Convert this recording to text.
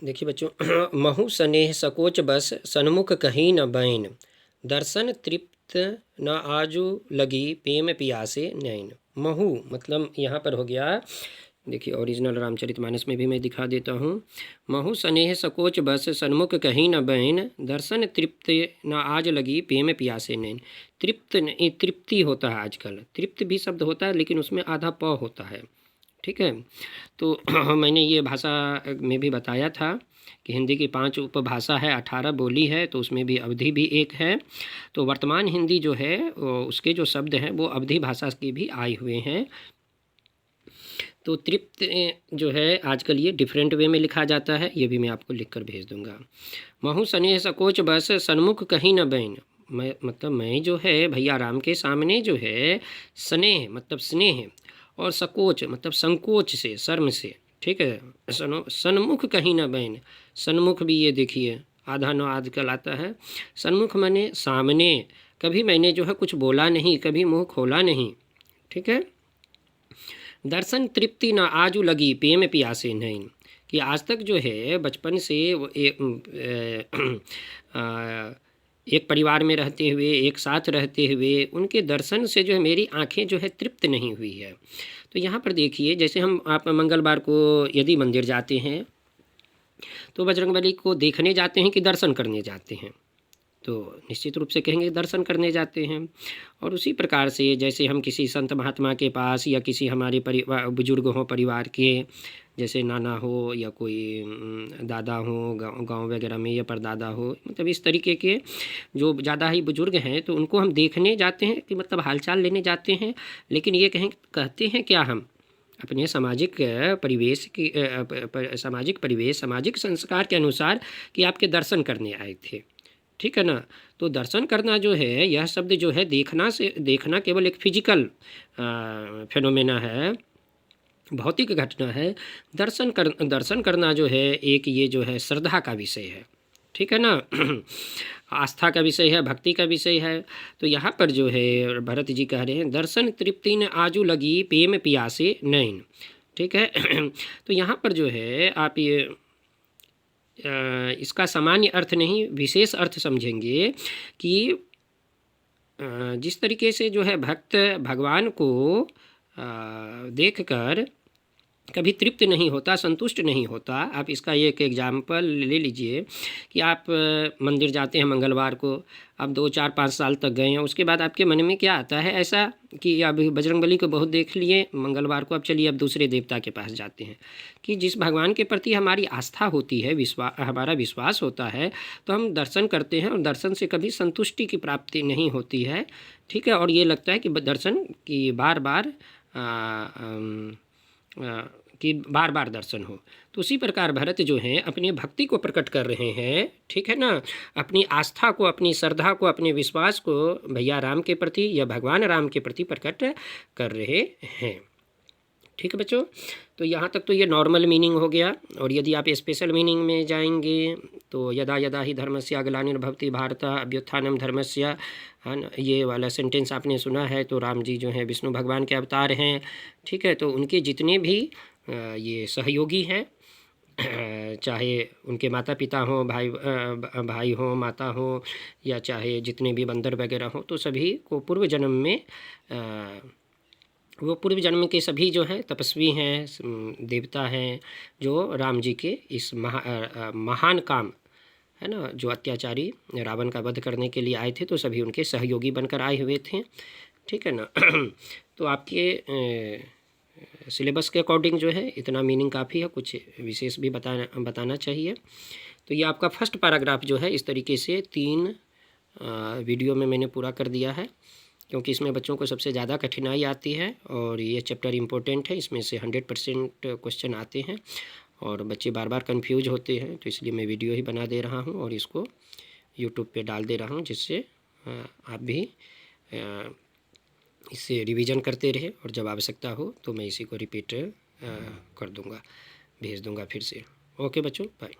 देखिए बच्चों, महु सनेह सकोच बस सन्मुख कहीं न बैन, दर्शन तृप्त न आजू लगी प्रेम पियासे नैन। महु मतलब यहाँ पर हो गया, देखिए ओरिजिनल रामचरितमानस में भी मैं दिखा देता हूँ। महु सनेह सकोच बस सन्मुख कहीं न बैन, दर्शन तृप्त न आज लगी प्रेम पियासे नैन। तृप्त तृप्ति होता है आजकल, तृप्त भी शब्द होता है लेकिन उसमें आधा प होता है, ठीक है। तो मैंने ये भाषा में भी बताया था कि हिंदी की 5 उपभाषा है, 18 बोली है, तो उसमें भी अवधी भी एक है। तो वर्तमान हिंदी जो है उसके जो शब्द हैं वो अवधी भाषा के भी आए हुए हैं। तो तृप्त जो है आजकल ये डिफरेंट वे में लिखा जाता है, ये भी मैं आपको लिख कर भेज दूँगा। महु स्नेह सकोच बस सन्मुख कहीं न बैन, मैं मतलब मैं जो है भैया राम के सामने जो है स्नेह मतलब स्नेह और सकोच मतलब संकोच से, शर्म से, ठीक है। सन्मुख कहीं न बैन, सन्मुख भी ये देखिए आधा न आजकल आता है। सन्मुख माने सामने, कभी मैंने जो है कुछ बोला नहीं, कभी मुँह खोला नहीं, ठीक है। दर्शन तृप्ति न आजू लगी प्रेम पियासे नहीं, कि आज तक जो है बचपन से वो एक परिवार में रहते हुए, एक साथ रहते हुए उनके दर्शन से जो है मेरी आंखें जो है तृप्त नहीं हुई है। तो यहाँ पर देखिए, जैसे हम आप मंगलवार को यदि मंदिर जाते हैं तो बजरंगबली को देखने जाते हैं कि दर्शन करने जाते हैं, तो निश्चित रूप से कहेंगे दर्शन करने जाते हैं। और उसी प्रकार से जैसे हम किसी संत महात्मा के पास या किसी हमारे परिवार बुजुर्ग हों परिवार के, जैसे नाना हो या कोई दादा हो गाँव वगैरह में, या परदादा हो, मतलब इस तरीके के जो ज़्यादा ही बुजुर्ग हैं, तो उनको हम देखने जाते हैं कि मतलब हालचाल लेने जाते हैं। लेकिन ये कहते हैं क्या, हम अपने सामाजिक परिवेश की सामाजिक परिवेश, सामाजिक संस्कार के अनुसार कि आपके दर्शन करने आए थे, ठीक है ना। तो दर्शन करना जो है, यह शब्द जो है देखना से, देखना केवल एक फिजिकल फिनोमेना है, भौतिक घटना है। दर्शन करना जो है एक ये जो है श्रद्धा का विषय है, ठीक है ना। आस्था का विषय है, भक्ति का विषय है। तो यहाँ पर जो है भरत जी कह रहे हैं दर्शन तृप्ति न आजू लगी प्रेम पियासे नैन, ठीक है। तो यहाँ पर जो है आप ये इसका सामान्य अर्थ नहीं, विशेष अर्थ समझेंगे कि जिस तरीके से जो है भक्त भगवान को देखकर कभी तृप्त नहीं होता, संतुष्ट नहीं होता। आप इसका एक एग्जाम्पल ले लीजिए कि आप मंदिर जाते हैं मंगलवार को, अब 2 4 5 साल तक गए हैं, उसके बाद आपके मन में क्या आता है ऐसा कि अब बजरंगबली को बहुत देख लिए मंगलवार को, अब चलिए अब दूसरे देवता के पास जाते हैं। कि जिस भगवान के प्रति हमारी आस्था होती है, हमारा विश्वास होता है, तो हम दर्शन करते हैं और दर्शन से कभी संतुष्टि की प्राप्ति नहीं होती है, ठीक है। और ये लगता है कि दर्शन की बार बार कि बार बार दर्शन हो। तो उसी प्रकार भरत जो हैं अपनी भक्ति को प्रकट कर रहे हैं, ठीक है ना, अपनी आस्था को, अपनी श्रद्धा को, अपने विश्वास को भैया राम के प्रति या भगवान राम के प्रति प्रकट कर रहे हैं, ठीक है बच्चों। तो यहाँ तक तो ये नॉर्मल मीनिंग हो गया। और यदि आप स्पेशल मीनिंग में जाएंगे तो यदा यदा ही धर्मस्य ग्लानिर्भवति भारत अभ्युत्थानम धर्मस्य, है ना, ये वाला सेंटेंस आपने सुना है। तो राम जी जो हैं विष्णु भगवान के अवतार हैं, ठीक है। तो उनके जितने भी ये सहयोगी हैं, चाहे उनके माता पिता हों, भाई हों, माता हो, या चाहे जितने भी बंदर वगैरह हों, तो सभी को पूर्व जन्म में वो पूर्व जन्म के सभी जो हैं तपस्वी हैं, देवता हैं, जो राम जी के इस महान काम, है ना, जो अत्याचारी रावण का वध करने के लिए आए थे, तो सभी उनके सहयोगी बनकर आए हुए थे, ठीक है ना। तो आपके सिलेबस के अकॉर्डिंग जो है इतना मीनिंग काफ़ी है, कुछ विशेष भी बताना चाहिए। तो ये आपका फर्स्ट पैराग्राफ जो है इस तरीके से 3 वीडियो में मैंने पूरा कर दिया है, क्योंकि इसमें बच्चों को सबसे ज़्यादा कठिनाई आती है और ये चैप्टर इम्पोर्टेंट है, इसमें से 100% क्वेश्चन आते हैं और बच्चे बार बार कंफ्यूज होते हैं। तो इसलिए मैं वीडियो ही बना दे रहा हूँ और इसको यूट्यूब पे डाल दे रहा हूँ, जिससे आप भी इससे रिवीजन करते रहे और जब आवश्यकता हो तो मैं इसी को रिपीट कर दूँगा, भेज दूँगा फिर से। ओके बच्चों, बाय।